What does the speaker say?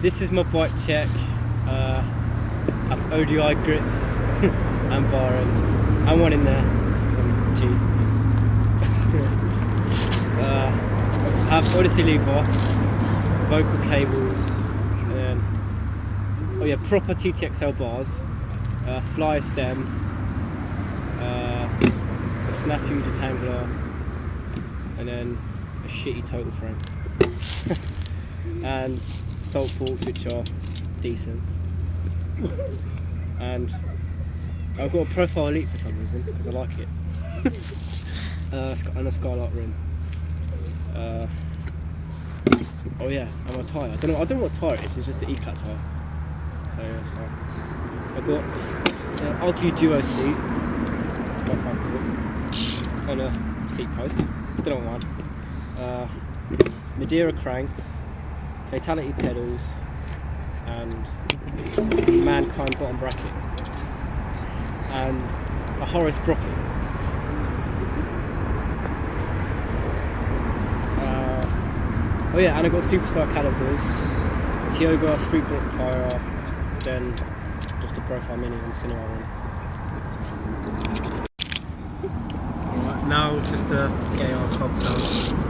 This is my bike check. I have ODI grips and barrows. And one in there because I'm cheap. I have Odyssey lever, vocal cables, and then, oh yeah, proper TTXL bars, fly stem, a snafu detangler, and then a shitty total frame. And salt forks, which are decent. And I've got a Profile Elite for some reason because I like it. And a Skylight rim. Oh yeah, and my tyre. I don't know what tyre it is. It's just an E-Cat tyre. So yeah, that's fine. I've got an RQ Duo seat. It's quite comfortable. And a seat post. I don't know what. Madeira cranks, Fatality pedals, and Mankind bottom bracket, and a Horace sprocket. Oh yeah, and I got Superstar calipers, Tioga street block tyre, then just a Profile Mini and Cinema rim. Alright, now just a gay ass hub sound.